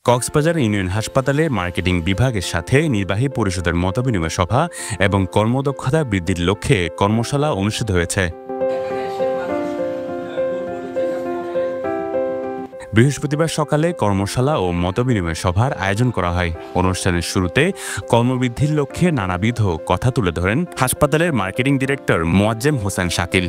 Cox's Bazar union হাসপাতালে marketing বিভাগের সাথে নির্বাহী পরিষদের মতবিনিময় সভা এবং কর্মদক্ষতা বৃদ্ধির লক্ষ্যে কর্মশালা অনুষ্ঠিত হয়েছে। বৃহস্পতিবার সকালে কর্মশালা ও মতবিনিময় সভার আয়োজন করা হয়। অনুষ্ঠানের শুরুতে কর্মবৃদ্ধির লক্ষ্যে নানাবিধ কথা তুলে ধরেন হাসপাতালের marketing director Moazzem Hossain Shakil.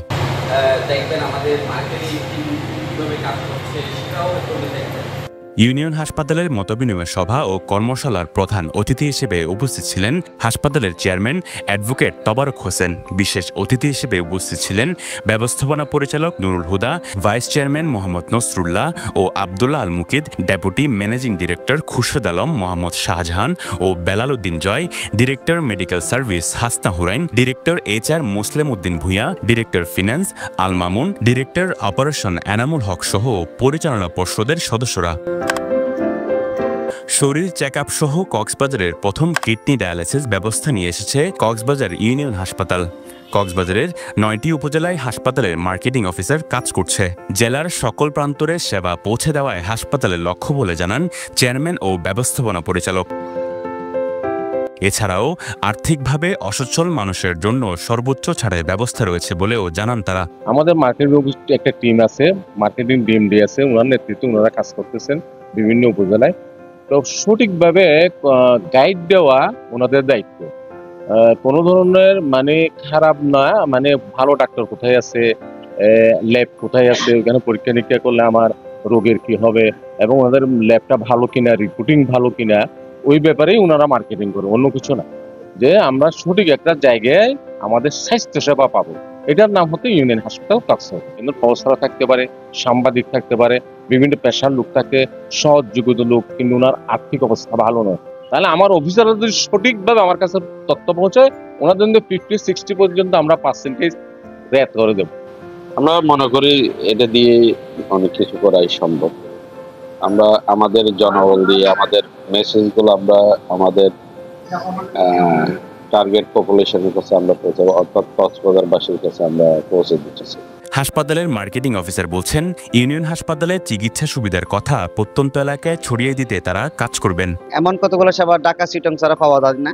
Union হাসপাতালের মতবিনিময় সভা ও কর্মশালার প্রধান অতিথি হিসেবে উপস্থিত ছিলেন হাসপাতালের চেয়ারম্যান অ্যাডভোকেট তবারক হোসেন। বিশেষ অতিথি হিসেবে উপস্থিত ছিলেন ব্যবস্থাপনা পরিচালক নুরুল হুদা, ভাইস চেয়ারম্যান মোহাম্মদ নসরুল্লাহ ও Abdullah Al Mukid, deputy managing director Khurshed Alam, Mohammad Shahjahan ও Belal Uddin Joy, director medical service Hasna Hurain, director HR Muslim Uddin Bhuiyan, director finance Al Mamun, director operation Enamul Haque সহ পরিচালনা পর্ষদের সদস্যরা। শরীর চেক আপ সহ কক্সবাজারের প্রথম কিডনি ডায়ালাইসিস ব্যবস্থা নিয়ে এসেছে কক্সবাজার ইউনিয়ন হাসপাতাল। কক্সবাজারের 9টি উপজেলায় হাসপাতালের মার্কেটিং অফিসার কাজ করছে। জেলার সকল প্রান্তরে সেবা পৌঁছে দেওয়ায় হাসপাতালের লক্ষ্য বলে জানান চেয়ারম্যান ও ব্যবস্থাপনা পরিচালক। এছাড়াও আর্থিকভাবে অসচ্ছল মানুষের জন্য সর্বোচ্চ ছাড়ের ব্যবস্থা রয়েছে বলেও জানান তারা। আমাদের মার্কেটিং একটা টিম আছে, মার্কেটিং DMD আছে, ওনার নেতৃত্বে ওনারা কাজ করতেছেন বিভিন্ন উপজেলায়। তো সঠিকভাবে গাইড দেওয়া ওনাদের দায়িত্ব। কোনো ধরনের খারাপ না, ভালো ডাক্তার কোথায় আছে, ল্যাব কোথায় আছে, ওখানে পরীক্ষা নিরীক্ষা করলে আমার রোগের কি হবে এবং ওনাদের ল্যাবটা ভালো কিনা, রিপোর্টিং ভালো কিনা, ওই ব্যাপারেই ওনারা মার্কেটিং করে, অন্য কিছু না। যে আমরা সঠিক একটা জায়গায় আমাদের স্বাস্থ্য সেবা পাবো, এটার নাম হচ্ছে ইউনিয়ন হাসপাতাল কক্সবাজার। কিন্তু প্রফেসর থাকতে পারে, সাংবাদিক থাকতে পারে, বিভিন্ন পেশার লোক থাকে, সহজ যোগ্যত লোক, কিন্তু ওনার আর্থিক অবস্থা ভালো নয়। তাহলে আমার অফিসাররা যদি সঠিকভাবে আমার কাছে তথ্য পৌঁছায়, ওনার জন্য 50-60 পর্যন্ত আমরা পার্সেন্টেজ রেট করে দেব। আমরা মনে করি এটা দিয়ে অনেক কিছু করাই সম্ভব। আমরা আমাদের জনবল দিয়ে আমাদের মেসেজগুলো আমরা আমাদের টার্গেট পপুলেশনের কাছে আমরা পৌঁছাবো, অর্থাৎ কক্সবাজারবাসীর কাছে আমরা পৌঁছে দিচ্ছি। হাসপাতালের মার্কেটিং অফিসার বলছেন, ইউনিয়ন হাসপাতালে চিকিৎসা সুবিধার কথা প্রত্যন্ত এলাকায় ছড়িয়ে দিতে তারা কাজ করবেন। এমন কতগুলো সেবা ঢাকা সিটং ছাড়া পাওয়া যায় না,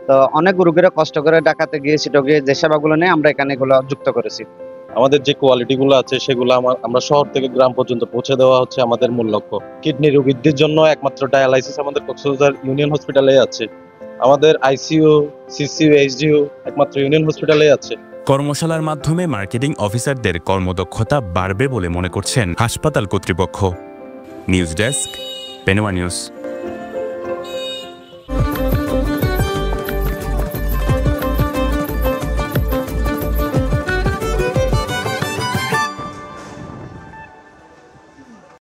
তো অনেক রোগীরা কষ্ট করে ঢাকাতে গিয়ে সিটকে যে সেবাগুলো নেই আমরা এখানে এগুলো যুক্ত করেছি। আমাদের যে কোয়ালিটিগুলো আছে সেগুলো আমরা শহর থেকে গ্রাম পর্যন্ত পৌঁছে দেওয়া হচ্ছে আমাদের মূল লক্ষ্য। কিডনি রোগীদের জন্য একমাত্র ডায়ালাইসিস আমাদের কক্সবাজার ইউনিয়ন হসপিটালে আছে। আমাদের ICU, CCU, HDU একমাত্র ইউনিয়ন হসপিটালে আছে। কর্মশালার মাধ্যমে মার্কেটিং অফিসারদের কর্মদক্ষতা বাড়বে বলে মনে করছেন হাসপাতাল কর্তৃপক্ষ। News desk, Penowa news.